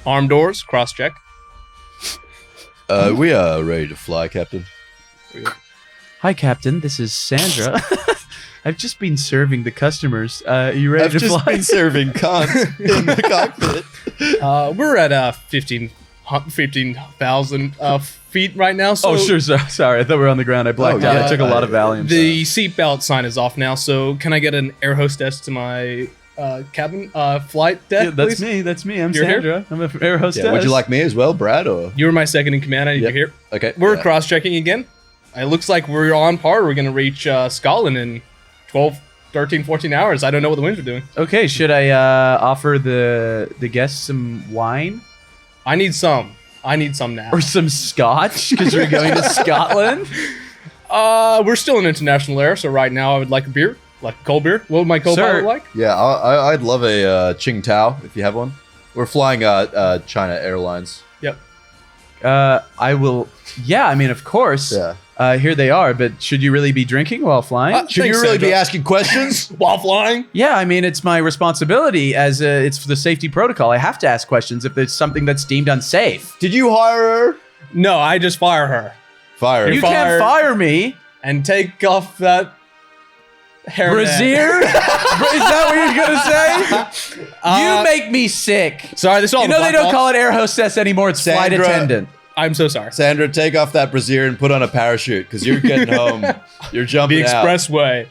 Arm doors, cross check. We are ready to fly, Captain. Hi, Captain. This is Sandra. I've just been serving the customers. Are you ready to fly? I've just been serving cunts in the cockpit. We're at 15,000 feet right now. So Oh, sure. Sorry. I thought we were on the ground. I blacked out. I took a lot of Valium. The seatbelt sign is off now. So can I get an air hostess to my cabin flight deck? Yeah, that's please? me. That's me. I'm You're Sandra. here? I'm an air hostess. Yeah, would you like me as well, Brad? Or You were my second in command. I need you here. okay, We're cross-checking again. It looks like we're on par. We're going to reach Scotland in 12, 13, 14 hours. I don't know what the winds are doing. Okay. Should I offer the guests some wine I need some now. or some scotch because we're going to Scotland? We're still in international air, so right now I would like a beer, like a cold beer. What would my co-pilot like? Yeah, I'd love a Qingtao if you have one. We're flying China Airlines. Yep. I will. Yeah. I mean, of course. Yeah. Here they are. But should you really be drinking while flying? Should you really be asking questions? While flying? Yeah, I mean, it's my responsibility as it's for the safety protocol. I have to ask questions if there's something that's deemed unsafe. Did you hire her? No, I just fire her. Fire her. You fired. can't fire me. And take off that hair. Brazier? Is that what you're going to say? You make me sick. Sorry, this is all You know they don't call it air hostess anymore. It's flight Sandra. attendant. I'm so sorry. Sandra, take off that brassiere and put on a parachute because you're getting home. You're The jumping out. expressway.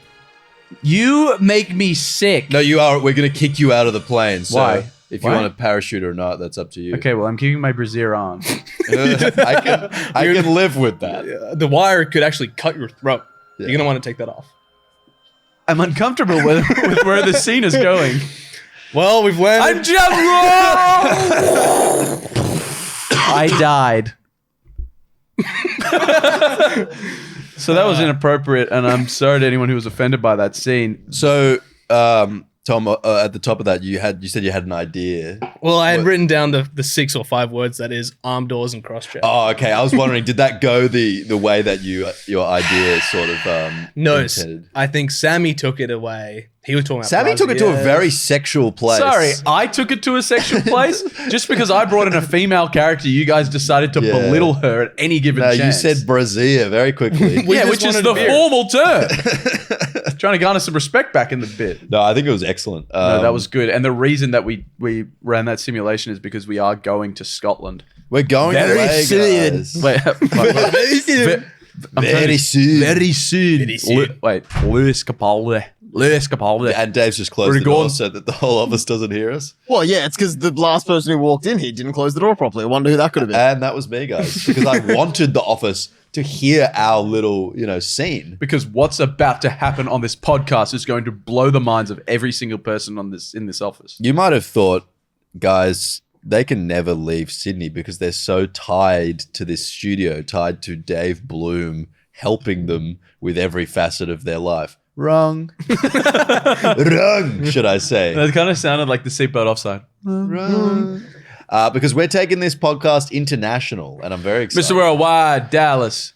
You make me sick. No, you are. We're going to kick you out of the plane. So Why? If you Why? want a parachute or not, that's up to you. Okay, well, I'm keeping my brassiere on. I can live with that. The wire could actually cut your throat. Yeah. You're going to want to take that off. I'm uncomfortable with where the scene is going. Well, we've landed. I'm just I died. So that was inappropriate, and I'm sorry to anyone who was offended by that scene. So, Tom, at the top of that, you said you had an idea. Well, I had written down the 6 or 5 words, that is arm doors and cross check. Oh, okay. I was wondering, did that go the way that your idea sort of No, intended? I think Sammy took it away. He was talking about Sammy took it to a brazier. very sexual place. Sorry, I took it to a sexual place just because I brought in a female character. You guys decided to Yeah. belittle her at any given No, chance. you said brassiere very quickly. We yeah, just which is wanted the beer. formal term. Trying to garner some respect back in the bit. No, I think it was excellent. No, that was good. And the reason that we ran that simulation is because we are going to Scotland. We're going away, guys. Wait, Very soon. Very soon. Very soon. Wait, Lewis Capaldi. And Dave's just closed We're the door going- so that the whole office doesn't hear us. Well, yeah, it's because the last person who walked in here didn't close the door properly. I wonder who that could have been. And that was me, guys, because I wanted the office to hear our little, scene. Because what's about to happen on this podcast is going to blow the minds of every single person in this office. You might have thought, guys, they can never leave Sydney because they're so tied to this studio, tied to Dave Bloom helping them with every facet of their life. Wrong. Wrong, should I say. That kind of sounded like the seatbelt offside. Wrong. Because we're taking this podcast international, and I'm very excited. Mr. Worldwide, Dallas.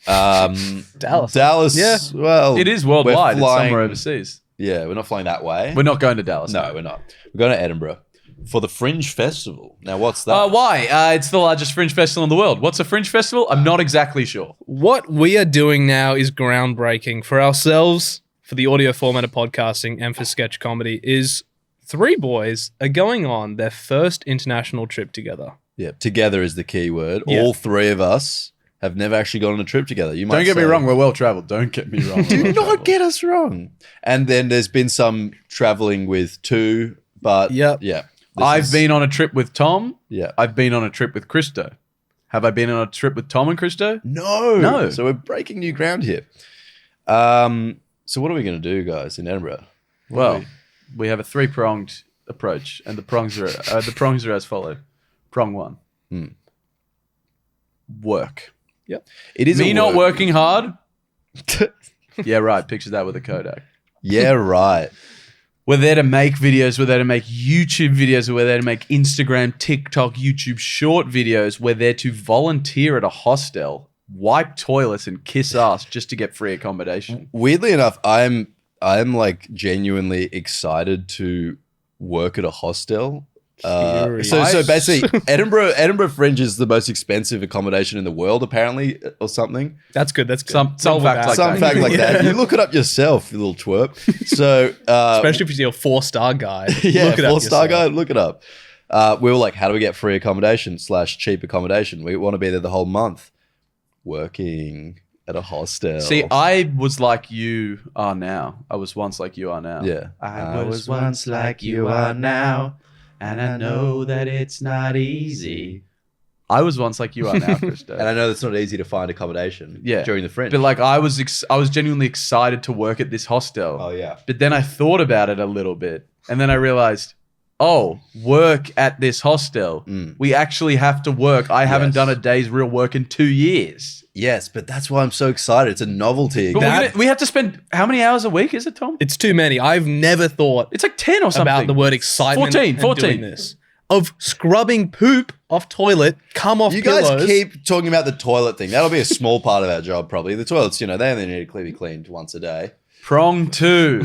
Dallas. Yeah. Well, It is worldwide. we're It's flying- somewhere overseas. Yeah, we're not flying that way. We're not going to Dallas. No, we're not. We're going to Edinburgh for the Fringe Festival. Now, what's that? Why? It's the largest Fringe festival in the world. What's a Fringe festival? I'm not exactly sure. What we are doing now is groundbreaking for ourselves, for the audio format of podcasting, and for sketch comedy. Is 3 boys are going on their first international trip together. Yeah, together is the key word. Yeah. All 3 of us have never actually gone on a trip together. You might Don't get me say. wrong. We're well traveled. Don't get me wrong. Do not get us wrong. And then there's been some traveling with 2, but Yep. yeah. I've been on a trip with Tom. Yeah. I've been on a trip with Christo. Have I been on a trip with Tom and Christo? No. No. So we're breaking new ground here. So what are we going to do, guys, in Edinburgh? Well, we have a 3-pronged approach, and the prongs are as follow. Prong 1. Work. Yep. It is Me a not work. working hard. Yeah, right. Picture that with a Kodak. Yeah, right. We're there to make videos. We're there to make YouTube videos. We're there to make Instagram, TikTok, YouTube short videos. We're there to volunteer at a hostel, wipe toilets, and kiss ass just to get free accommodation. Weirdly enough, I'm like genuinely excited to work at a hostel So basically, Edinburgh Fringe is the most expensive accommodation in the world, apparently, or something. That's good. That's good. Some fact like Some that. fact like that. You look it up yourself, you little twerp. So, Especially if you're a 4-star guy. yeah, Look it up 4-star yourself. guy, look it up. We were like, how do we get free accommodation / cheap accommodation? We want to be there the whole month. Working at a hostel. See, I was like you are now. I was once like you are now. Yeah. I was once like you are now, and I know that it's not easy. I was once like you are now, Christo. And I know it's not easy to find accommodation during the Fringe. But like I was genuinely excited to work at this hostel. Oh, yeah. But then I thought about it a little bit, and then I realized, oh, work at this hostel. We actually have to work. I haven't done a day's real work in 2 years. Yes, but that's why I'm so excited. It's a novelty. But we have to spend how many hours a week? Is it, Tom? It's too many. I've never thought It's like 10 or something. about the word excitement 14, and 14. doing this. Of scrubbing poop off toilet, come off You pillows. guys keep talking about the toilet thing. That'll be a small part of our job, probably. The toilets, they only need to be cleaned once a day. Prong 2.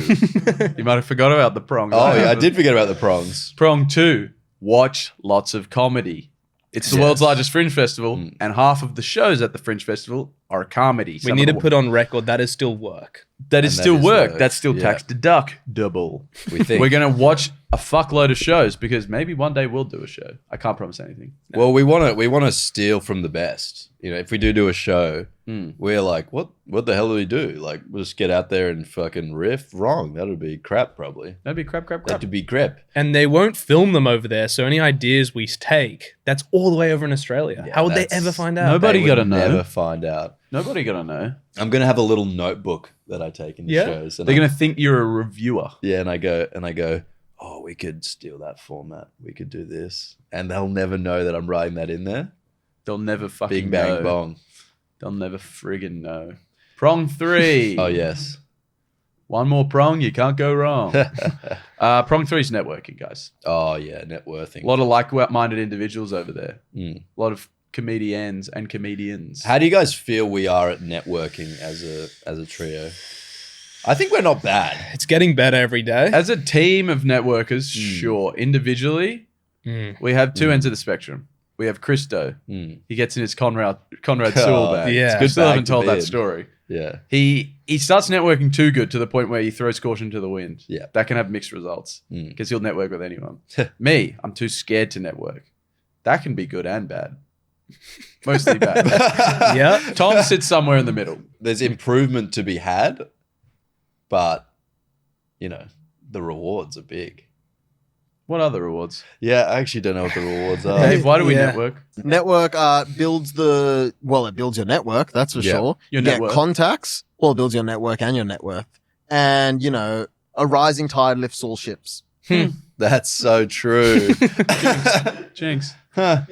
You might have forgot about the prong. Oh, yeah, I did forget about the prongs. Prong 2. Watch lots of comedy. It's the world's largest Fringe festival, and half of the shows at the Fringe festival are comedy. We need to put on record that is still work. That is And that still is work. work. That's still Yeah. tax deductible. We think. We're going to watch a fuckload of shows because maybe one day we'll do a show. I can't promise anything. Well, we want to steal from the best. If we do a show, we're like, what the hell do we do? Like, we'll just get out there and fucking riff? Wrong. That would be crap, probably. That'd be crap. That would be crap. And they won't film them over there, so any ideas we take, that's all the way over in Australia. Yeah, How would they that's- ever find out? Nobody They gotta would know. never find out. Nobody going to know. I'm going to have a little notebook that I take in the Yeah. shows. And They're going to think you're a reviewer. Yeah, and I go, oh, we could steal that format. We could do this. And they'll never know that I'm writing that in there. They'll never fucking Bing, bang, know. bong. They'll never friggin' know. Prong 3. Oh, yes. One more prong, you can't go wrong. Prong 3 is networking, guys. Oh, yeah, net worthing. A lot of like-minded individuals over there. Mm. A lot of comedians and comedians. How do you guys feel we are at networking as a trio? I think we're not bad. It's getting better every day. As a team of networkers, sure. Individually, we have two ends of the spectrum. We have Christo. He gets in his Conrad Sewell bag. yeah. I still bag haven't to told be that in. story. Yeah. He starts networking too good to the point where he throws caution to the wind. Yeah. That can have mixed results because he'll network with anyone. Me, I'm too scared to network. That can be good and bad. Mostly bad. Yeah. Tom sits somewhere in the middle. There's improvement to be had, but, the rewards are big. What other rewards? Yeah, I actually don't know what the rewards are. Dave, why do we Yeah. network? Network builds it builds your network, that's for Yeah. sure. Your You get network. contacts, well, it builds your network and your net worth. And, a rising tide lifts all ships. That's so true. Jinx. Huh.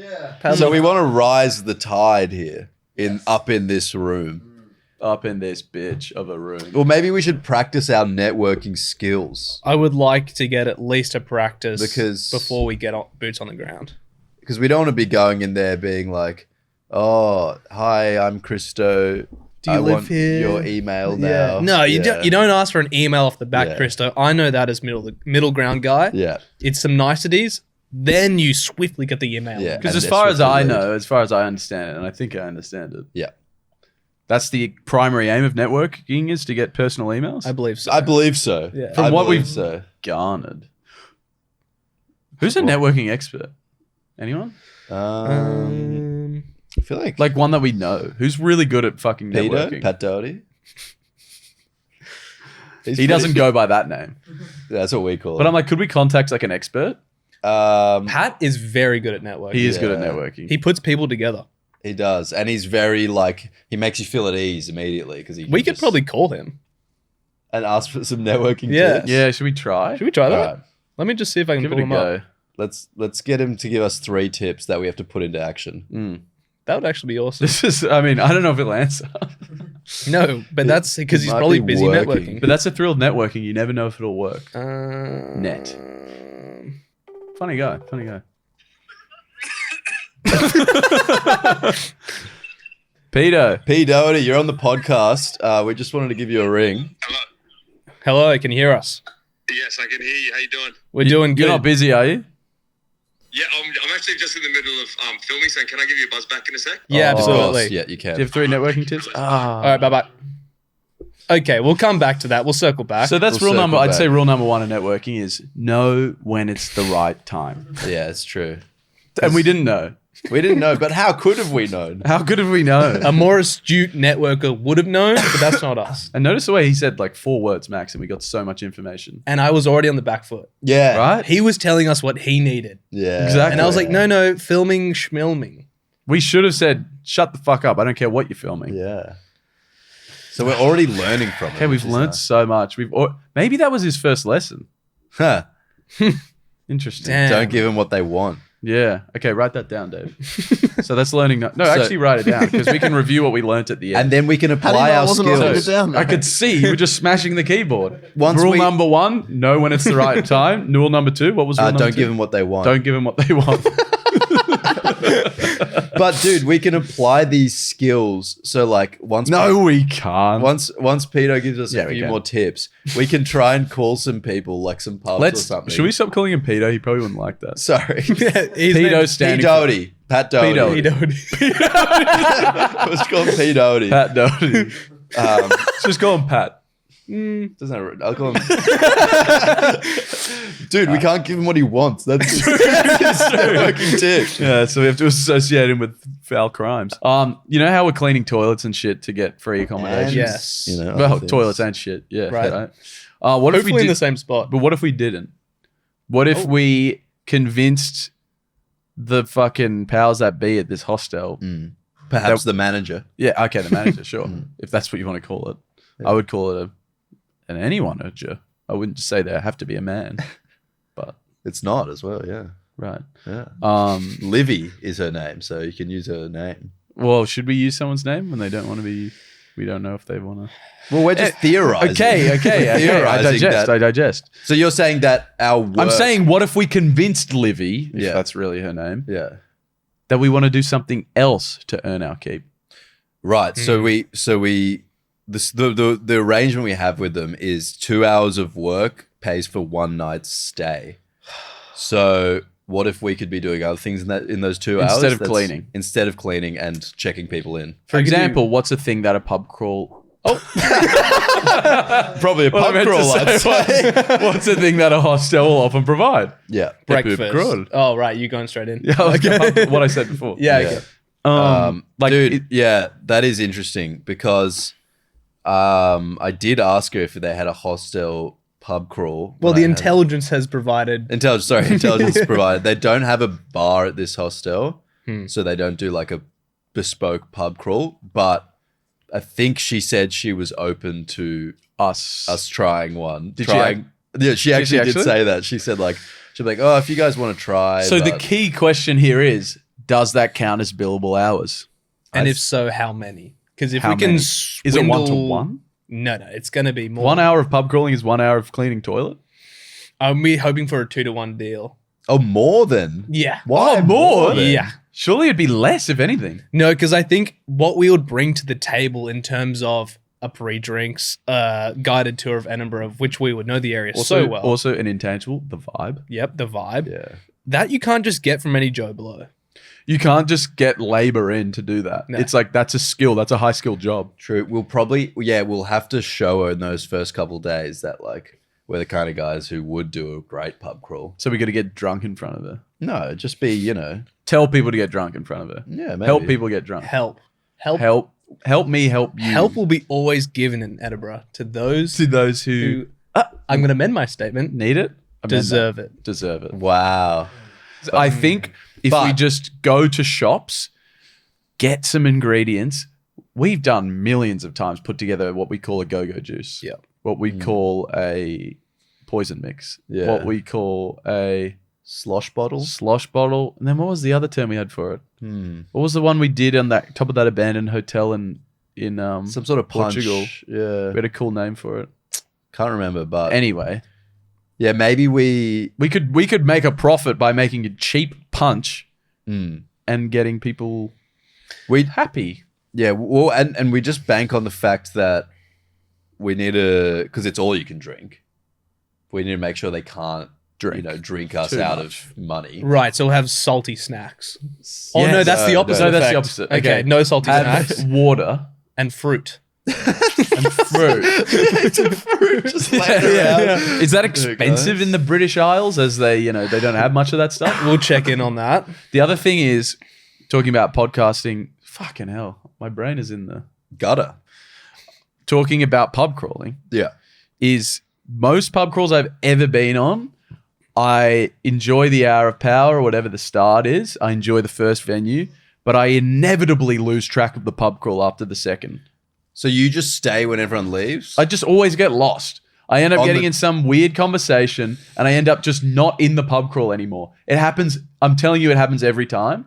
So we want to rise the tide here up in this room. Up in this bitch of a room. Well, maybe we should practice our networking skills I would like to get at least a practice Because- before we get boots on the ground. because we don't want to be going in there being like, "Oh, hi, I'm Christo. Do you I live want here?" your email now." No, you Yeah. don't ask for an email off the back, Yeah. Christo. I know that as middle ground guy. Yeah, It's some niceties. Then you swiftly get the email. yeah. Because And as that's far what as we I need. know, as far as I understand it, and I think I understand it, Yeah, that's the primary aim of networking is to get personal emails. I believe so. I believe so. Yeah. From I what believe we've- so. Garnered. Who's a networking expert? Anyone? I feel like Like one that we know. Who's really good at fucking Peter, networking? Pat Doherty. He doesn't go by that name. That's what we call But it. I'm like, could we contact like an expert? Pat is very good at networking. He is good at Yeah. networking. He puts people together. He does, and he's very he makes you feel at ease immediately because We could probably call him. and ask for some networking Yeah. tips. Yeah, should we try? Should we try that? All right. Let me just see if I can Give pull it a him go. up. Let's get him to give us 3 tips that we have to put into action. That would actually be awesome. This is, I mean, I don't know if it'll answer. No, but that's because he's might probably be busy working. networking. But that's the thrill of networking. You never know if it'll work. Net. Funny guy. Peter. P. Doherty, you're on the podcast. We just wanted to give you a ring. Hello. Hello, can you hear us? Yes, I can hear you. How you doing? We're doing good. You're not busy, are you? Yeah, I'm actually just in the middle of filming, so can I give you a buzz back in a sec? Yeah, Of absolutely. course. Yeah, you can. Do you have 3 networking tips? All right, bye-bye. Okay, we'll come back to that. We'll circle back. So that's We'll rule number. circle I'd say back. rule number 1 in networking is know when it's the right time. Yeah, it's true. And we didn't know. We didn't know, but how could have we known? How good have we known? A more astute networker would have known, but that's not us. And notice the way he said like 4 words max, and we got so much information. And I was already on the back foot. Yeah. Right? He was telling us what he needed. Yeah. Exactly. And I was like, no, filming, schmilming. We should have said, "Shut the fuck up! I don't care what you're filming." Yeah. So we're already learning from it. Okay, we've which is learned nice. so much. Maybe that was his first lesson. Huh. Interesting. Damn. Don't give them what they want. Yeah. Okay, write that down, Dave. So that's learning. No, actually write it down because we can review what we learned at the end. And then we can How do you apply know I our wasn't writing it skills. down? I could see you were just smashing the keyboard. Once Rule we- number 1, know when it's the right time. Rule number 2, what was rule number 2? Don't give them what they want. Don't give them what they want. But dude, we can apply these skills. So like once we can't. once Peter gives us Yeah, a we few can. more tips, we can try and call some people, like some pubs or something. Should we stop calling him Peter? He probably wouldn't like that. Sorry. Pedo P. standing Doherty. Pat Doherty. Let's call him P. Doherty. Pat Doherty. Um, Just call him Pat. doesn't I'll call him. Dude, we can't give him what he wants. That's his networking tip. Yeah, so we have to associate him with foul crimes. You know how we're cleaning toilets and shit to get free accommodation? Yes. You know, Well, other things. toilets and shit. Yeah. Right. What if Hopefully we in did? the same spot. But what if we didn't? What if we convinced the fucking powers that be at this hostel? Perhaps the manager. Yeah, okay, the manager, sure. If that's what you want to call it. I would call it an anyone-er. I wouldn't just say they have to be a man. But It's not as well, yeah. right. Yeah. Livy is her name, so you can use her name. Well, should we use someone's name when they don't want to be? We don't know if they want to. Well, we're just theorizing. Okay. I Theorizing digest. that- I digest. So you're saying that our work... I'm saying, what if we convinced Livy, if Yeah. that's really her name, Yeah. that we want to do something else to earn our keep? Right. So the arrangement we have with them is 2 hours of work pays for 1 night's stay. So what if we could be doing other things in those 2 hours Instead of cleaning. Instead of cleaning and checking people in. For example, what's a thing that a pub crawl? Probably a What I pub meant to crawl, I'd say say. What's a thing that a hostel will often provide? Yeah. Breakfast. Good. Oh, right. You going straight in. Yeah, like what I said before. Yeah. Yeah. Okay. Like Dude, yeah, that is interesting because I did ask her if they had a hostel pub crawl. Well, when the I had- intelligence has provided. Intelligence provided. They don't have a bar at this hostel, Hmm. so they don't do like a bespoke pub crawl. But I think she said she was open to us trying one. Did she trying, yeah, she actually did actually? say that. She said like she'd be like, oh, if you guys want to try. So the but- key question here is, does that count as billable hours? And if so, how many? Because if How we can many? swindle... Is it 1 to 1? No, it's going to be more. 1 hour of pub crawling is 1 hour of cleaning toilet? I'm hoping for a 2-to-1 deal. oh, more than Yeah. why Oh, more? then? Yeah. Surely it'd be less, if anything. No, because I think what we would bring to the table in terms of a pre-drinks guided tour of Edinburgh, of which we would know the area so well. Also an intangible, the vibe. Yep, the vibe. Yeah. That you can't just get from any Joe Blow. You can't just get labor in to do that. No. It's like, that's a skill. That's a high skill job. True. We'll have to show her in those first couple days that like we're the kind of guys who would do a great pub crawl. So we got to get drunk in front of her. No, just be, Tell people to get drunk in front of her. yeah, maybe. Help people get drunk. Help Me, help you. Help will be always given in Edinburgh to those to those who who I'm going to amend my statement. need it. Deserve it. Deserve it. Wow. I think if we but- just go to shops, get some ingredients. We've done millions of times put together what we call a go-go juice. Yep. What we call a poison mix. Yeah. What we call a Slosh bottles. slosh bottle. And then what was the other term we had for it? Hmm. What was the one we did on that top of that abandoned hotel in Some sort of punch. Portugal? Yeah. We had a cool name for it. Can't remember, but Anyway, yeah, maybe we. we could make a profit by making a cheap punch Hmm. and getting people We happy. yeah, well, and we just bank on the fact that we need to, because it's all you can drink. We need to make sure they can't drink us Too out much. of money. Right, so we'll have salty snacks. Oh no, Yes. that's the No, opposite. no, that's the effect. opposite. Okay, Okay. no salty Have snacks water and fruit. and fruit. Just laying around. Is that expensive in the British Isles as they don't have much of that stuff? We'll check in on that. The other thing is talking about podcasting. Fucking hell. My brain is in the Gutter. talking about pub crawling Yeah. is most pub crawls I've ever been on. I enjoy the hour of power or whatever the start is. I enjoy the first venue, but I inevitably lose track of the pub crawl after the second. So you just stay when everyone leaves? I just always get lost. I end up On getting the- in some weird conversation and I end up just not in the pub crawl anymore. It happens. I'm telling you, it happens every time.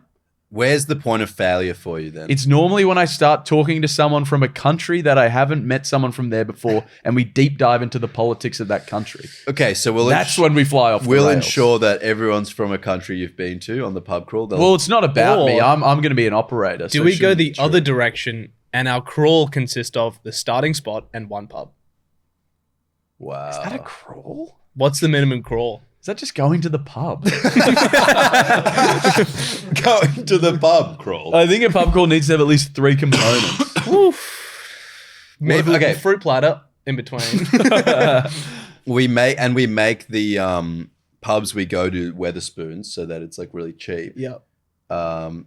Where's the point of failure for you then? It's normally when I start talking to someone from a country that I haven't met someone from there before and we deep dive into the politics of that country. Okay, so That's when we fly off the we'll rails. ensure that everyone's from a country you've been to on the pub crawl. They'll- Well, it's not about me. Or- I'm going to be an operator. Do so we it go shouldn't the be other true. direction and our crawl consists of the starting spot and one pub? wow. Is that a crawl? What's the minimum crawl? Is that just going to the pub? Going to the pub crawl. I think a pub crawl needs to have at least 3 components. Maybe okay. a fruit platter in between. We make the pubs we go to Weatherspoons so that it's like really cheap. Yep. And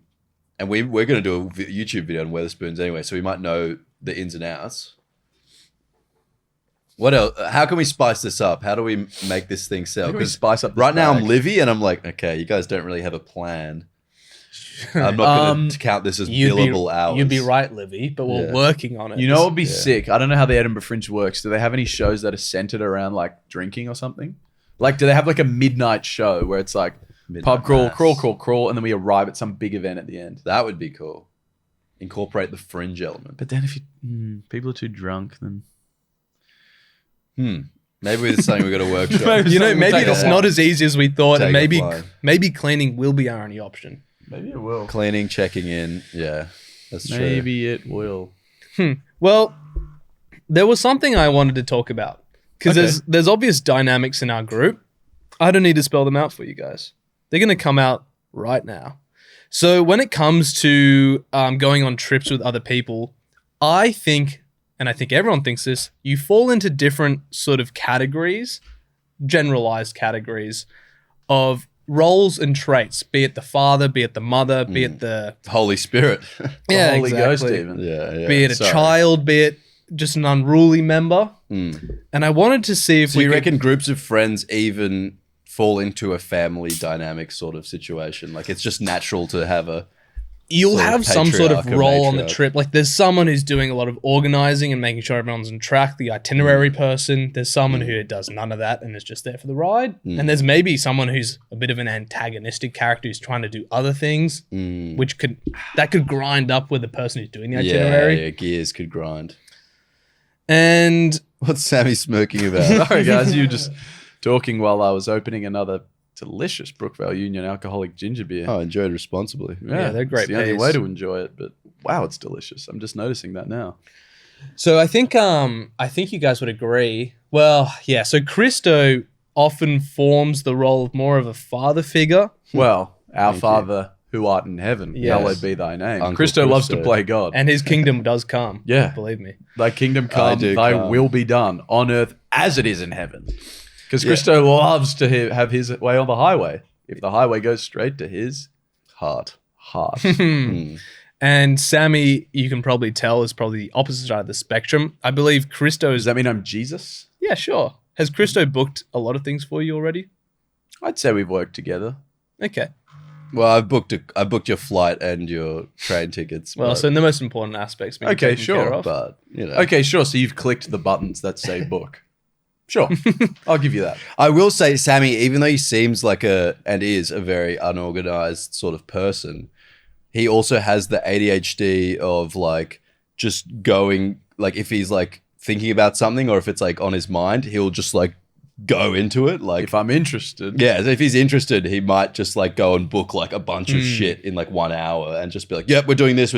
we're going to do a YouTube video on Weatherspoons anyway, so we might know the ins and outs. What else? How can we spice this up? How do we make this thing sell? How can we Because spice up this right now I'm bag? Livy and I'm like, okay, you guys don't really have a plan. I'm not going to count this as billable hours. You'd be right, Livy, but we're Yeah. working on it. You know what would be sick? I don't know how the Edinburgh Fringe works. Do they have any shows that are centered around like drinking or something? Like, do they have like a midnight show where it's like Midnight pub crawl, mass. crawl, and then we arrive at some big event at the end? That would be cool. Incorporate the fringe element. But then if people are too drunk, then Maybe it's something we've got to workshop. You know, Something maybe take it's a not while. as easy as we thought, and Take maybe offline. maybe cleaning will be our only option. maybe it will. Cleaning, checking in. Yeah, that's true. Maybe it will. Well, there was something I wanted to talk about because Okay. there's obvious dynamics in our group. I don't need to spell them out for you guys. They're going to come out right now. So when it comes to going on trips with other people, I think, and I think everyone thinks this, you fall into different sort of categories, generalized categories of roles and traits, be it the father, be it the mother, be it the Holy Spirit. yeah, Holy Ghost, exactly. even. yeah. Be it a Sorry. child, be it just an unruly member. And I wanted to see if So we you could, reckon groups of friends even fall into a family dynamic sort of situation? Like it's just natural to have a you'll sort of have some sort of patriarch or role on the matriarch. trip. Like there's someone who's doing a lot of organizing and making sure everyone's on track, the itinerary person. There's someone who does none of that and is just there for the ride. And there's maybe someone who's a bit of an antagonistic character who's trying to do other things, which could grind up with the person who's doing the itinerary. yeah, gears could grind. And What's Sammy smirking about? Sorry, guys, you were just talking while I was opening another delicious Brookvale Union alcoholic ginger beer. Oh, enjoyed responsibly. Yeah, they're great It's the only beers. way to enjoy it, but wow, it's delicious. I'm just noticing that now. so I think you guys would agree. Well, yeah. So Christo often forms the role of more of a father figure. Well, our Thank Father who art in heaven, Yes. hallowed be thy name. Uncle Christo loves to Christo. play God. And his kingdom does come. Yeah. Believe me. Thy kingdom come, do thy come. will be done on earth as it is in heaven. Because Christo loves to have his way on the highway. If the highway goes straight to his Heart. heart. And Sammy, you can probably tell, is probably the opposite side of the spectrum. I believe Christo Does is... that mean I'm Jesus? Yeah, sure. Has Christo booked a lot of things for you already? I'd say we've worked together. Okay. Well, I booked your flight and your train tickets. Well, but, so the most important aspects being Okay, taken sure, care of. but you know. Okay, sure. So you've clicked the buttons that say book. Sure. I'll give you that. I will say, Sammy, even though he seems like is a very unorganized sort of person, he also has the ADHD of like just going, like if he's like thinking about something or if it's like on his mind, he'll just like go into it. Like If I'm interested. yeah, if he's interested, he might just like go and book like a bunch of shit in like 1 hour and just be like, yep, we're doing this.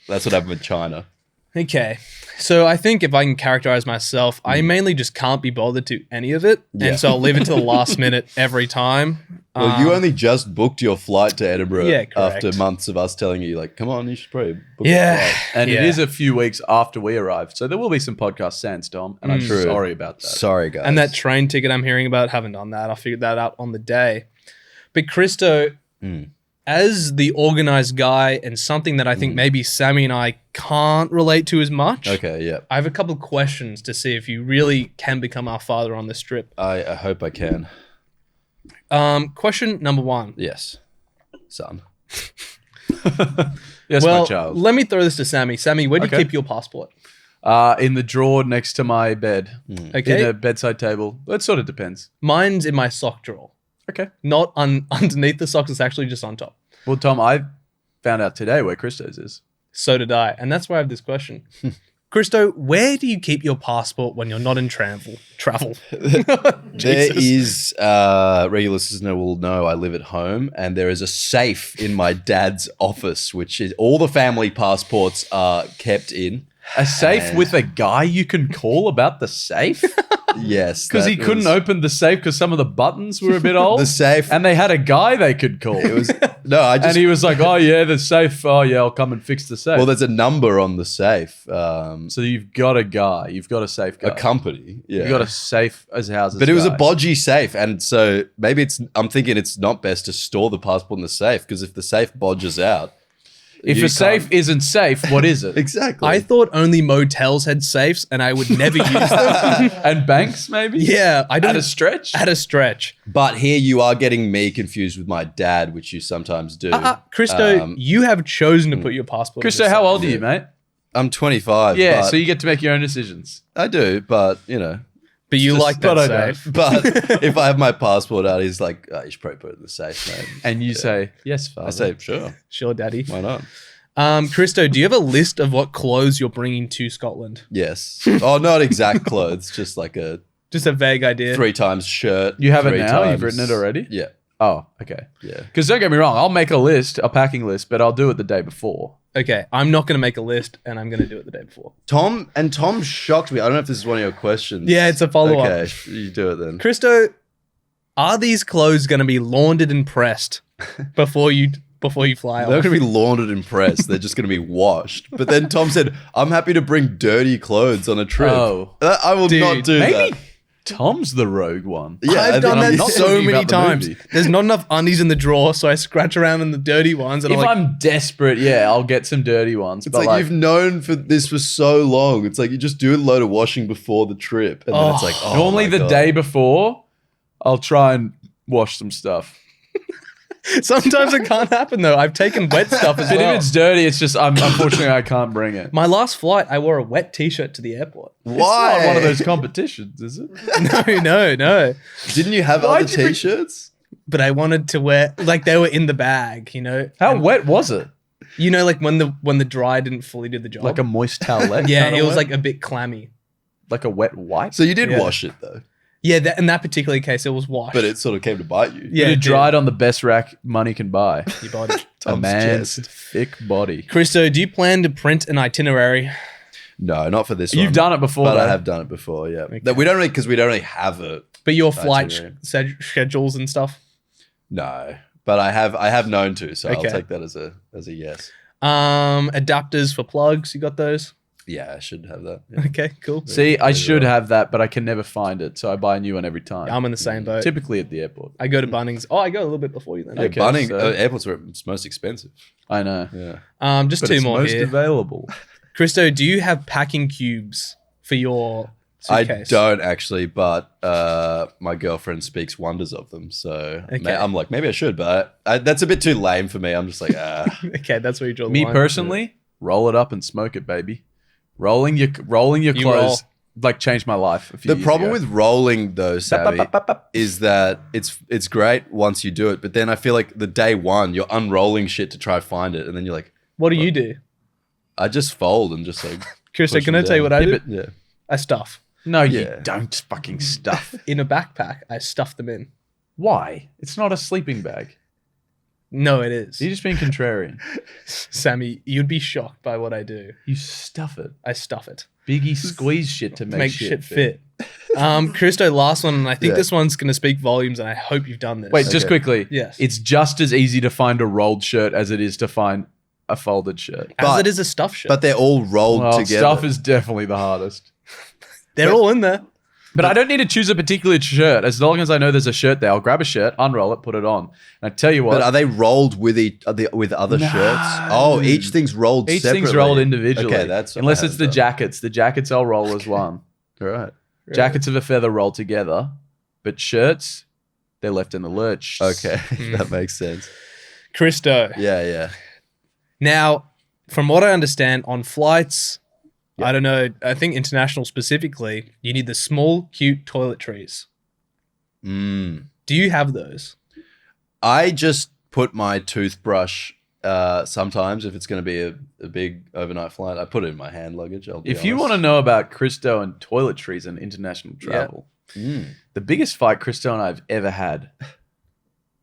That's what happened with China. Okay. So I think if I can characterize myself, I mainly just can't be bothered to any of it. Yeah. And so I'll leave it to the last minute every time. Well, you only just booked your flight to Edinburgh Yeah, correct. after months of us telling you, like, come on, you should probably book Yeah. a flight. And it Yeah. is a few weeks after we arrived. So there will be some podcast sans, Dom. And I'm True. sorry about that. Sorry, guys. And that train ticket I'm hearing about, haven't done that. I figured that out on the day. But Christo, as the organized guy and something that I think maybe Sammy and I can't relate to as much, Okay, yeah. I have a couple of questions to see if you really can become our father on this trip. I hope I can. Question number 1. Yes, son. Yes, well, my child. let me throw this to Sammy. Sammy, where do you Okay. keep your passport? In the drawer next to my bed. Okay. In a bedside table. It sort of depends. Mine's in my sock drawer. Okay. Not underneath the socks, it's actually just on top. Well, Tom, I found out today where Christo's is. So did I. And that's why I have this question. Christo, where do you keep your passport when you're not in travel? There is, regular listener will know I live at home, and there is a safe in my dad's office, which is all the family passports are kept in. A safe And- with a guy you can call about the safe? Yes. Because he that couldn't was- open the safe because some of the buttons were a bit old. The safe. And they had a guy they could call. It was, no, I just, and he was like, oh, yeah, the safe. Oh, yeah, I'll come and fix the safe. well, there's a number on the safe. So you've got a guy. You've got a safe guy. A company. Yeah. You've got a safe as houses. But it was a guy. bodgy safe, and so maybe I'm thinking it's not best to store the passport in the safe, because if the safe bodges out, If you a safe can't- isn't safe, what is it? exactly. I thought only motels had safes and I would never use them. And banks, maybe? Yeah, I don't. At a stretch? At a stretch. But here you are getting me confused with my dad, which you sometimes do. Christo, you have chosen to put your passport. Christo, in the how safe. old are you, mate? I'm 25. Yeah, but so you get to make your own decisions. I do, but you know. But you Just- like that but I don't. safe. But if I have my passport out, he's like, oh, you should probably put it in the safe, mate. And you say, yes, father. I say, sure, Sure, Daddy. why not? Christo, do you have a list of what clothes you're bringing to Scotland? Yes. Oh, not exact clothes, just like a Just a vague idea. 3 times shirt. You have it 3 now? You've times- written it already? Yeah, Oh, okay. yeah. Because don't get me wrong, I'll make a list, a packing list, but I'll do it the day before. Okay, I'm not going to make a list, and I'm going to do it the day before. Tom shocked me. I don't know if this is one of your questions. Yeah, it's a follow-up. Okay, you do it then. Christo, are these clothes going to be laundered and pressed before you fly They're off? going to be laundered and pressed. They're just going to be washed. But then Tom said, I'm happy to bring dirty clothes on a trip. Oh. I will Dude, not do Maybe that. Tom's the rogue one. Yeah, I I've think done I'm that not so talking many about the times. movie. There's not enough undies in the drawer, so I scratch around in the dirty ones. And If I'm like, I'm desperate, yeah, I'll get some dirty ones. It's but like, you've known for this for so long. It's like you just do a load of washing before the trip. And then it's like, oh normally my the God. day before, I'll try and wash some stuff. sometimes it can't happen though. I've taken wet stuff as But well. if it's dirty, it's just unfortunately I can't bring it. My last flight, I wore a wet T-shirt to the airport. It's Why? not one of those competitions, is it? No. Didn't you have Why'd other you bring- t-shirts? But I wanted to wear like they were in the bag, you know. How And, wet was it? you know, like when the dry didn't fully do the job. Like a moist towelette? yeah, kinda it was wet? like a bit clammy. like a wet wipe. So you did Yeah. wash it though. Yeah, in that particular case, it was washed. But it sort of came to bite you. yeah, it it did. dried on the best rack money can buy. Your body. A Tom's man's chest. thick body. Christo, do you plan to print an itinerary? No, not for this one. You've done it before, But I though. have done it before, yeah. Okay. That we don't really, because we don't really have a, But your flight Itinerary. schedules and stuff. no. But I have known to, so I'll Okay. take that as a yes. Adapters for plugs. You got those? Yeah, I should have that. Yeah. Okay, cool. See, I should have that, but I can never find it, so I buy a new one every time. I'm in the same boat. Typically at the airport. I go to Bunnings. Oh, I go a little bit before you then. Yeah, Okay, Bunnings, so- airports are it's most expensive. I know. Yeah. Just But two it's more most here. available. Christo, do you have packing cubes for your suitcase? I don't actually, but my girlfriend speaks wonders of them. So Okay. I'm like, maybe I should, but that's a bit too lame for me. I'm just like, Okay, that's where you draw the Me line. personally, roll it up and smoke it, baby. Rolling your You clothes like changed my life. A few The years problem ago. with rolling though, Savvy, Bap, bap, bap, bap. is that it's great once you do it, but then I feel like the day one you're unrolling shit to try find it, and then you're like, What do you do? I just fold and just like, Christo, push can them I tell you down. what I Yeah, do? but- yeah. I stuff. No, Yeah. you don't fucking stuff. In a backpack, I stuff them in. Why? It's not a sleeping bag. No, it is. You're just being contrarian. Sammy, you'd be shocked by what I do. You stuff it. I stuff it. Biggie squeeze shit to To make shit fit. Christo, last one, and I think Yeah. this one's going to speak volumes, and I hope you've done this. Wait, just quickly. Yes. It's just as easy to find a rolled shirt as it is to find a folded shirt. As but- it is a stuff shirt. But they're all rolled Well, together. stuff is definitely the hardest. They're all in there. But I don't need to choose a particular shirt. As long as I know there's a shirt there, I'll grab a shirt, unroll it, put it on. And I tell you what, But are they rolled with with other shirts? Oh, each thing's rolled each separately. thing's rolled individually. Okay, that's unless it's the jackets. The jackets I'll roll as one. All right. Jackets of a feather rolled together, but shirts, they're left in the lurch. Okay, that makes sense. Christo. Yeah. Now, from what I understand, on flights, I don't know, I think international specifically, you need the small, cute toiletries. Mm. Do you have those? I just put my toothbrush. Sometimes, if it's going to be a big overnight flight, I put it in my hand luggage. If you want to know about Christo and toiletries and international travel, the biggest fight Christo and I have ever had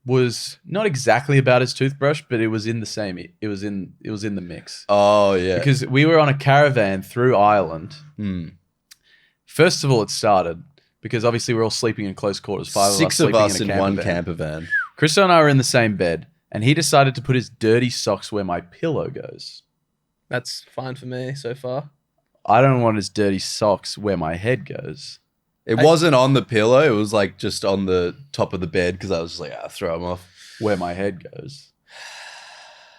was not exactly about his toothbrush, but it was in the same. It was in the mix. Oh yeah, Because we were on a caravan through Ireland. First of all, it started because obviously we're all sleeping in close quarters. six of sleeping us in a one van. camper van. Christo and I were in the same bed, and he decided to put his dirty socks where my pillow goes. That's fine for me so far. I don't want his dirty socks where my head goes. It wasn't on the pillow. It was like just on the top of the bed because I was just like, throw them off. Where my head goes.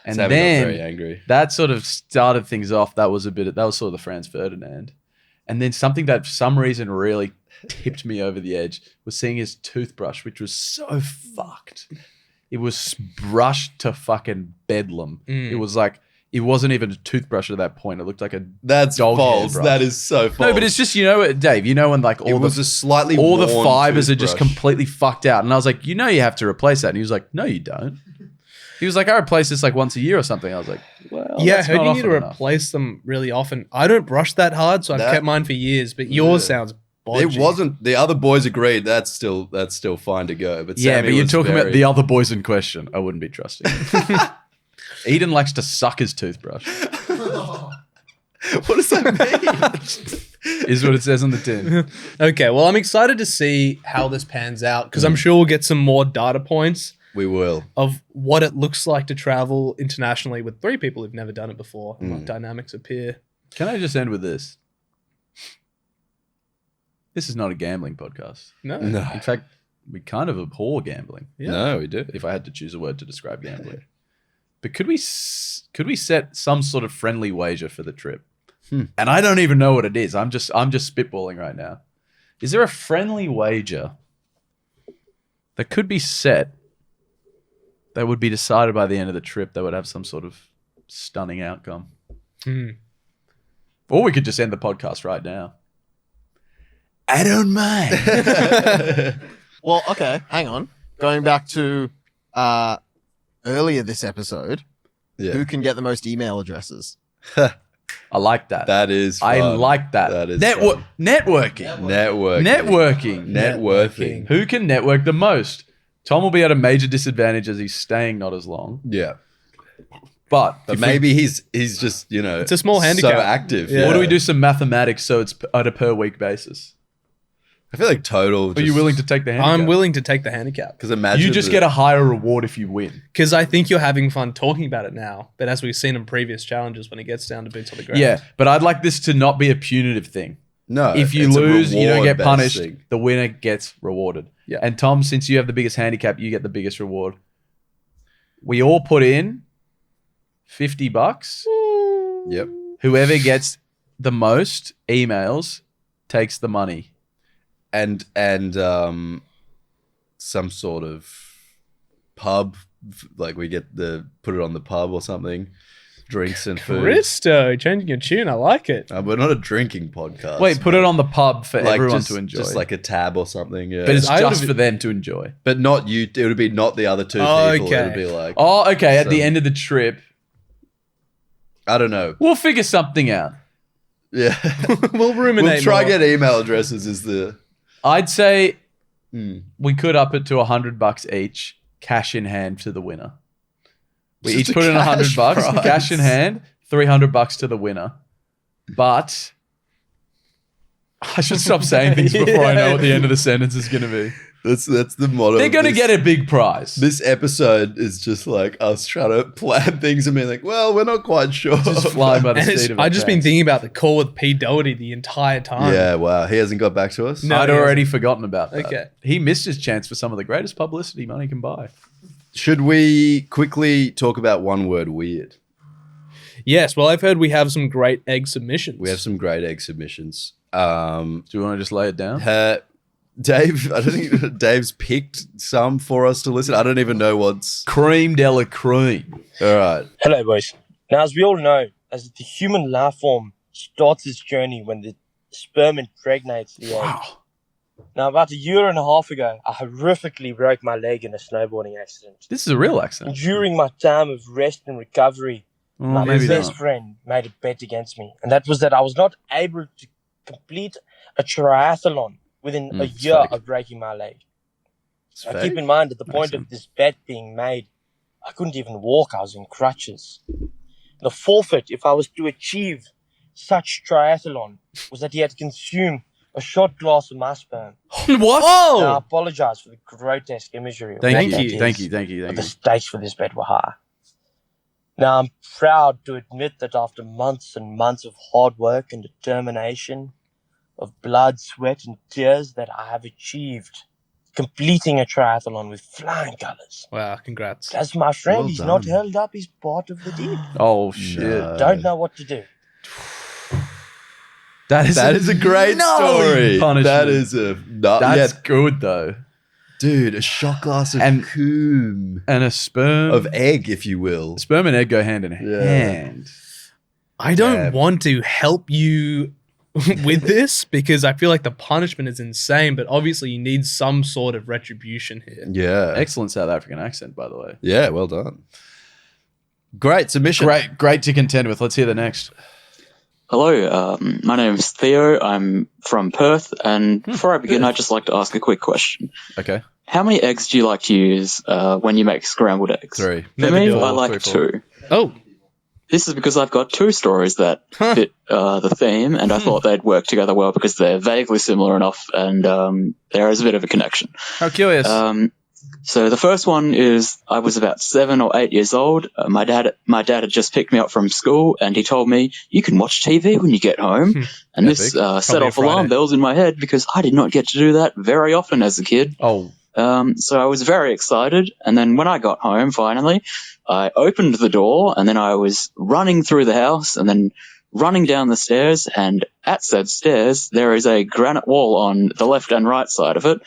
And Sammy got very then angry. that sort of started things off. That was sort of the Franz Ferdinand. And then something that for some reason really tipped me over the edge was seeing his toothbrush, which was so fucked. It was brushed to fucking bedlam. It was like, it wasn't even a toothbrush at that point. It looked like a That's dog false. hairbrush. That is so false. No, but it's just, Dave, when like it was a slightly all the worn fibers are just toothbrush. completely fucked out. And I was like, you have to replace that. And he was like, no, you don't. He was like, I replace this like once a year or something. I was like, well, Yeah, I that's heard not you need to often enough. replace them really often. I don't brush that hard, so I've That- kept mine for years, but yours sounds bodgy. It wasn't. The other boys agreed. That's still fine to go. But Yeah, Sammy but you're was talking about very- the other boys in question. I wouldn't be trusting. Eden likes to suck his toothbrush, What does that mean? is what it says on the tin. Okay, well, I'm excited to see how this pans out because I'm sure we'll get some more data points We will. of what it looks like to travel internationally with three people who've never done it before and what dynamics appear. Can I just end with this? This is not a gambling podcast. No. No, In fact, we kind of abhor gambling, Yeah. no, we do. if I had to choose a word to describe gambling. But could we set some sort of friendly wager for the trip? And I don't even know what it is. I'm just spitballing right now. Is there a friendly wager that could be set that would be decided by the end of the trip that would have some sort of stunning outcome? Or we could just end the podcast right now. I don't mind. Well, okay, hang on. Going back to earlier this episode, Yeah, who can get the most email addresses? I like that. that is. I fun. like that. That is Networking. networking. Networking. Networking. Who can network the most? Tom will be at a major disadvantage as he's staying not as long. Yeah, But but if we- maybe he's just It's a small so handicap. active. Yeah. What do we do some mathematics so it's at a per week basis? I feel like total. Are you willing to take the handicap? I'm willing to take the handicap Because imagine You just get a higher reward if you win. because I think you're having fun talking about it now. But as we've seen in previous challenges, when it gets down to boots on the ground, Yeah, but I'd like this to not be a punitive thing. no. If you it's a lose, you don't get reward-based punished. thing. The winner gets rewarded. Yeah. And Tom, since you have the biggest handicap, you get the biggest reward. We all put in $50. Yep. Whoever gets the most emails takes the money. And some sort of pub, like we get put it on the pub or something, drinks and food. Christo, changing your tune. I like it. We're not a drinking podcast. Wait, put it on the pub for like everyone just, to enjoy. just like a tab or something. Yeah, but it's I just would've- for them to enjoy. but not you. It would be not the other two Oh, people. okay. It would be like Oh, okay. At the Some- end of the trip, I don't know. we'll figure something out. Yeah, We'll ruminate. we'll try more. get email addresses. Is the I'd say Hmm. we could up it to $100 each, cash in hand to the winner. We Just each a put in cash $100, prize. cash in hand, $300 to the winner. But I should stop saying things before I know what the end of the sentence is going to be. That's the motto. They're of going to this- get a big prize. This episode is just like us trying to plan things and being like, well, we're not quite sure. Just flying by the And seat of our I've just been pants. thinking about the call with P. Doherty the entire time. Yeah, wow. He hasn't got back to us? No. I'd he already hasn't. forgotten about that. Okay. He missed his chance for some of the greatest publicity money can buy. Should we quickly talk about one word weird? Yes, well, I've heard we have some great egg submissions. We have some great egg submissions. Do you want to just lay it down? Dave, I don't think Dave's picked some for us to listen. I don't even know what's. Cream de la cream. All right. Hello, boys. Now, as we all know, as the human life form starts its journey when the sperm impregnates the egg. Wow. Now, about a year and a half ago, I horrifically broke my leg in a snowboarding accident. This is a real accident. During my time of rest and recovery, my maybe best not. friend made a bet against me, and that was that I was not able to complete a triathlon within a It's year fake. of breaking my leg. It's Now, fake. keep in mind, at the point sense. of this bet being made, I couldn't even walk. I was in crutches. The forfeit, if I was to achieve such triathlon, was that he had to consume a shot glass of my sperm. What? Now, I apologize for the grotesque imagery. of Thank what you. that is, Thank you. Thank you. but Thank the you. stakes for this bet were high. Now, I'm proud to admit that after months and months of hard work and determination, of blood, sweat, and tears, that I have achieved completing a triathlon with flying colours. Wow, congrats. As my friend, Well he's not done. held up his part of the deal. Oh, shit. No. Don't know what to do. That That is a great gnarly story. punishment. That is a. That's good, though. Dude, a shot glass of And- coom. And a sperm. Of egg, if you will. Sperm and egg go hand in Yeah. hand. I don't Yeah. want to help you with this because I feel like the punishment is insane, but obviously you need some sort of retribution here. Yeah. Excellent South African accent, by the way. Yeah, well done. Great submission. Great to contend with. Let's hear the next. Hello, my name is Theo. I'm from Perth, and before I begin, I'd just like to ask a quick question. Okay. How many eggs do you like to use when you make scrambled eggs? 3. For Never me, do it. I like 2. Oh, This is because I've got 2 stories that fit the theme, and I thought they'd work together well because they're vaguely similar enough, and there is a bit of a connection. How curious. So the first one is I was about 7 or 8 years old. My dad had just picked me up from school, and he told me, "You can watch TV when you get home." And this Epic. set Probably off a alarm Friday. bells in my head because I did not get to do that very often as a kid. oh, So I was very excited, and then when I got home, finally, I opened the door, and then I was running through the house, and then running down the stairs, and at said stairs, there is a granite wall on the left and right side of it,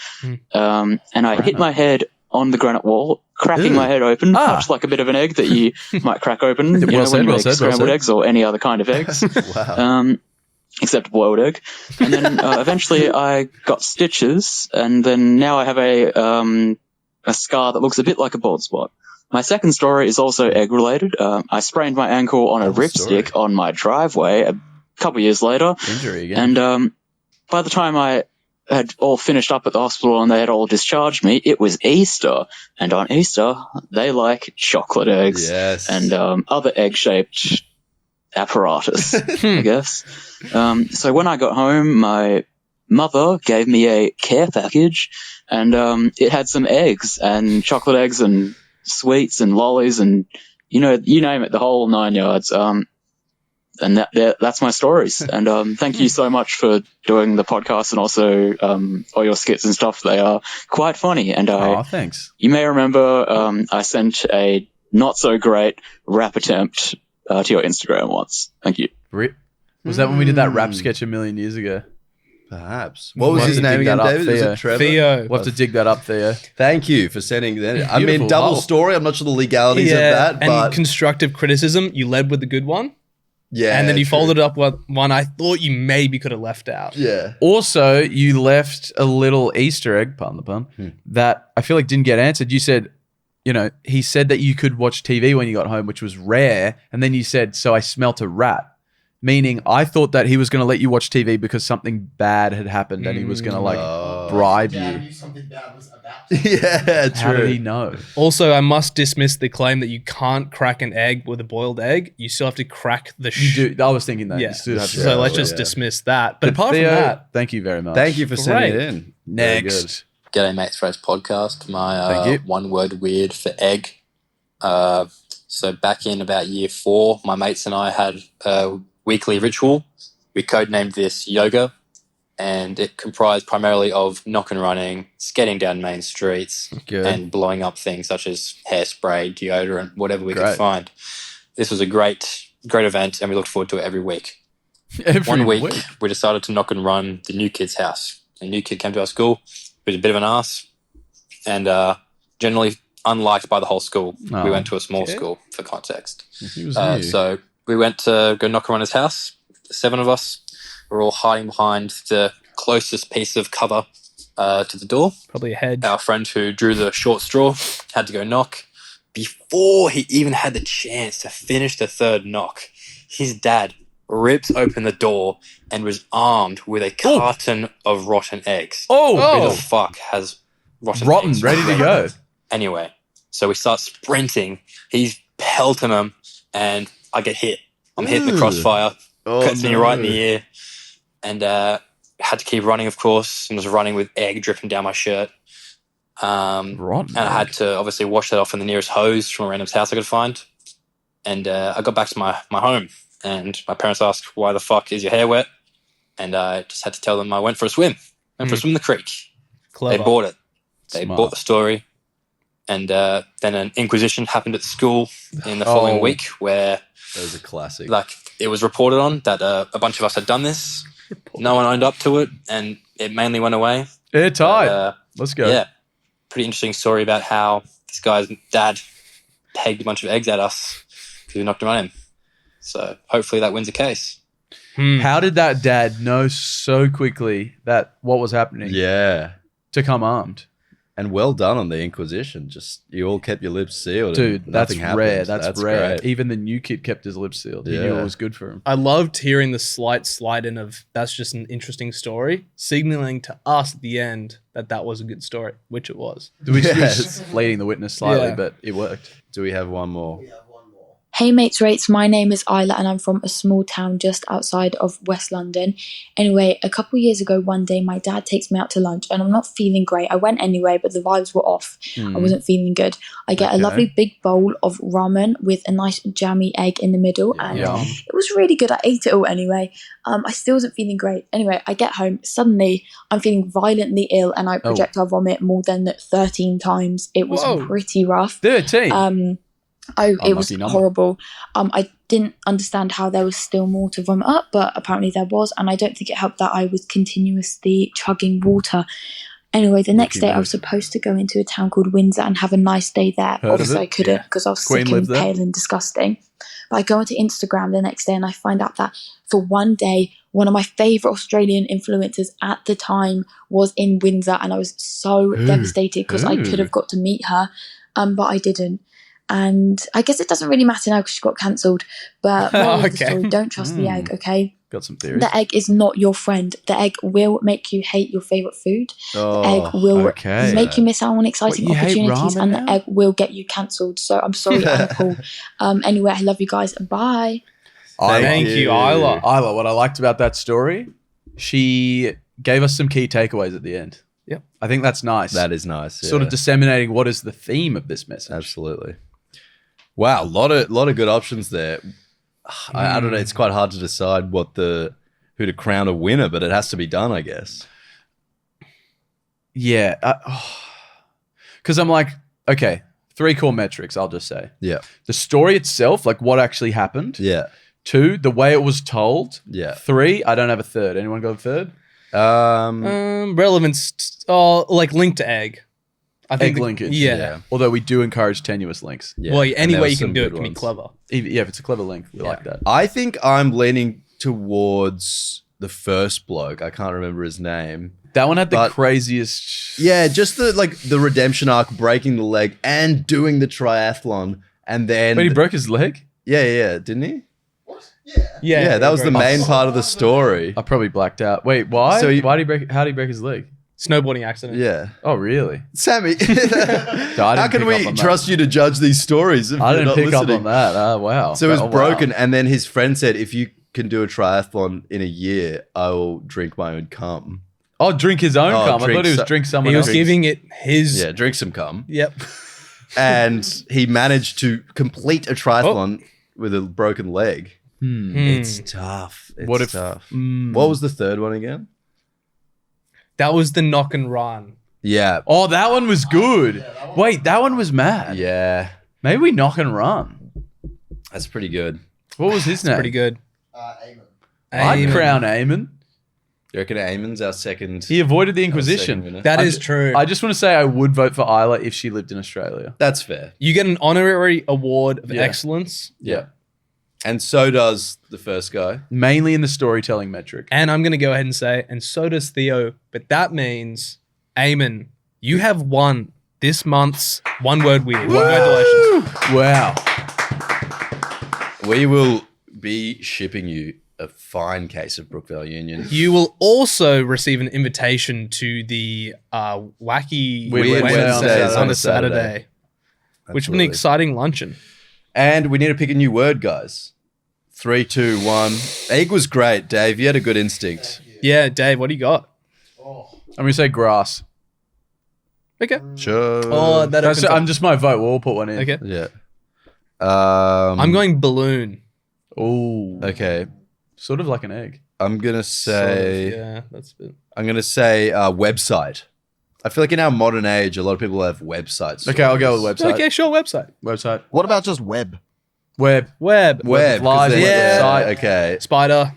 and I hit my head on the granite wall, cracking my head open, much like a bit of an egg that you might crack open Well when said, you well make said, well scrambled said. eggs or any other kind of eggs. Wow. Except boiled egg. And then eventually I got stitches, and then now I have a scar that looks a bit like a bald spot. My second story is also egg related. I sprained my ankle on a ripstick on my driveway a couple years later, injury again. and by the time I had all finished up at the hospital and they had all discharged me, it was Easter, and on Easter they like chocolate eggs Yes. and other egg-shaped apparatus, I guess. So when I got home, my mother gave me a care package, and it had some eggs and chocolate eggs and sweets and lollies and you name it, the whole 9 yards. And that's my stories. And thank you so much for doing the podcast and also all your skits and stuff. They are quite funny. And Thanks. you may remember I sent a not so great rap attempt to your Instagram once. Thank you. Was that when we did that rap sketch a million years ago? Perhaps. What was We'll his have to name dig again, that up, David? Was Theo. it Trevor? Theo. We'll have to dig that up, Theo. Thank you for sending that. I mean, Beautiful. double Oh. story. I'm not sure the legalities of that, and but constructive criticism. You led with the good one, yeah. and then you true. folded up with one I thought you maybe could have left out. Yeah. Also, you left a little Easter egg, pardon the pun, that I feel like didn't get answered. You said, he said that you could watch TV when you got home, which was rare. And then you said, so I smelt a rat. Meaning, I thought that he was going to let you watch TV because something bad had happened and he was going to bribe you. Something bad was about Yeah, true. How did he know? Also, I must dismiss the claim that you can't crack an egg with a boiled egg. You still have to crack the You do. I was thinking that. Yeah. You still have to. So let's Yeah. just dismiss that. But apart Theo, from that, thank you very much. Thank you for sending it Great. in. Very good. Next. G'day, Mates Race podcast. My Thank you. one word weird for egg. So back in about year 4, my mates and I had a weekly ritual. We codenamed this yoga, and it comprised primarily of knock and running, skating down main streets, Good. and blowing up things such as hairspray, deodorant, whatever we Great. could find. This was a great event, and we looked forward to it every week. Every One week, we decided to knock and run the new kid's house. A new kid came to our school. He was a bit of an ass, and generally unliked by the whole school. Oh, We went to a small okay. school, for context. He was new. So we went to go knock around his house. 7 of us were all hiding behind the closest piece of cover to the door. probably a hedge. Our friend who drew the short straw had to go knock. Before he even had the chance to finish the third knock, his dad ripped open the door and was armed with a carton of rotten eggs. Who Oh, the fuck has rotten eggs ready to go. Anyway, so we start sprinting. He's pelting them, and I get hit. I'm hitting the crossfire, cuts me right in the ear, and had to keep running, of course, and was running with egg dripping down my shirt. Rotten. And I had to obviously wash that off in the nearest hose from a random's house I could find. And I got back to my home, and my parents asked, "Why the fuck is your hair wet?" And I just had to tell them I went for a swim. Went for a swim in the creek. Clever. They bought it. They Smart. bought the story. And then an inquisition happened at the school in the following week, where That was a classic. it was reported on that a bunch of us had done this. No one owned up to it, and it mainly went away. Airtight. But, Let's go. yeah, pretty interesting story about how this guy's dad pegged a bunch of eggs at us because we knocked him on him. So hopefully that wins a case. How did that dad know so quickly that what was happening Yeah. to come armed? And well done on the Inquisition. Just you all kept your lips sealed. Dude, and that's nothing happened. rare. That's rare. great. Even the new kid kept his lips sealed. He knew Yeah. it was good for him. I loved hearing the slight slide in of that's just an interesting story, signaling to us at the end that was a good story, which it was. Which Yes. was leading the witness slightly, Yeah. but it worked. Do we have one more? Hey mates rates, my name is Isla and I'm from a small town just outside of West London. Anyway, a couple years ago one day my dad takes me out to lunch and I'm not feeling great. I went anyway, but the vibes were off. I wasn't feeling good. I get a lovely big bowl of ramen with a nice jammy egg in the middle and Yum. it was really good. I ate it all anyway. I still wasn't feeling great. Anyway, I get home. Suddenly, I'm feeling violently ill and I projectile vomit more than 13 times. It was pretty rough. 13? It was Unlucky number. horrible. I didn't understand how there was still more to vomit up, but apparently there was, and I don't think it helped that I was continuously chugging water. Anyway, the next day I was supposed to go into a town called Windsor and have a nice day there. Heard of Obviously, it? I couldn't because I was Queen sick lived and there. pale and disgusting. But I go onto Instagram the next day and I find out that for one day, one of my favourite Australian influencers at the time was in Windsor, and I was so devastated because I could have got to meet her, but I didn't. And I guess it doesn't really matter now because she got cancelled. But moral of the story, don't trust the egg, okay? Got some theories. The egg is not your friend. The egg will make you hate your favourite food. Oh, The egg will okay. make you miss out on exciting What, you hate opportunities, ramen and now? the egg will get you cancelled. So I'm sorry, Anna Paul. Anyway, I love you guys. Bye. Thank you, Isla. Isla, what I liked about that story, she gave us some key takeaways at the end. Yep. I think that's nice. That is nice. Sort of yeah. disseminating what is the theme of this message. Absolutely. Wow, a lot of good options there. I don't know. It's quite hard to decide who to crown a winner, but it has to be done, I guess. Yeah. Because I'm like, okay, 3 core metrics, I'll just say. Yeah. The story itself, like what actually happened. Yeah. 2, the way it was told. Yeah. 3, I don't have a third. Anyone got a third? Relevance, like link to egg. I Egg linkage. Yeah. Although we do encourage tenuous links. Yeah. Well, And any there way were you can some do it good can be ones. clever. Yeah, if it's a clever link, we like that. I think I'm leaning towards the first bloke. I can't remember his name. That one had the But- craziest. Yeah, just the redemption arc, breaking the leg and doing the triathlon, and then But he broke his leg? yeah, didn't he? Yeah, Yeah, that was the main part of the story. I probably blacked out. Wait, why? So How did he break his leg? Snowboarding accident. Yeah. Oh, really? Sammy, didn't how can pick we up on that. trust you to judge these stories if I you're didn't not pick listening? up on that. Oh, wow. So it was Oh, wow. broken, and then his friend said, if you can do a triathlon in a year, I will drink my own cum. Oh, drink his own cum. I thought he was drink someone He was else's. giving it his. Yeah, drink some cum. Yep. And he managed to complete a triathlon with a broken leg. It's tough. It's tough. What was the third one again? That was the knock and run. Yeah. Oh, that one was good. Wait, that one was mad. Yeah. Maybe we knock and run. That's pretty good. What was his name? Pretty good. I'd Eamon. crown Eamon. You reckon Eamon's our second? He avoided the our second Inquisition. winner? That is true. I just want to say I would vote for Isla if she lived in Australia. That's fair. You get an honorary award of Yeah. excellence. Yeah. And so does the first guy. Mainly in the storytelling metric. And I'm going to go ahead and say, and so does Theo. But that means, Eamon, you have won this month's One Word Weird. Congratulations. Wow. We will be shipping you a fine case of Brookvale Union. You will also receive an invitation to the wacky Weird Wednesdays on a Saturday. Saturday, which will be an Absolutely. exciting luncheon. And we need to pick a new word, guys. 3, 2, 1. Egg was great, Dave. You had a good instinct. Yeah, Dave, what do you got? I'm going to say grass. Okay. Sure. Oh, that opens up. I'm just my vote. We'll all put one in. Okay. Yeah. I'm going balloon. Oh. Okay. Sort of like an egg. I'm gonna say. Sort of, yeah, that's a bit. I'm gonna say website. I feel like in our modern age, a lot of people have websites. Okay, I'll go with website. Okay, sure, website. Website. What about just web? Web. Web. Web. 'cause Live, then- yeah. website. Okay. Spider.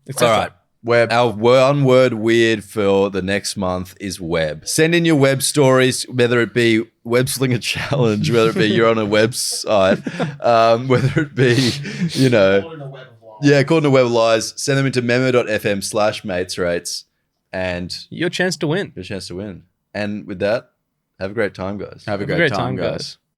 etc. All right. Web. Our one word weird for the next month is web. Send in your web stories, whether it be Web Slinger Challenge, whether it be you're on a website, whether it be, you know, according to Web of Lies, send them into memo.fm/Maeeehts and Your chance to win. your chance to win. And with that, have a great time, guys. Have a Have a great time, guys.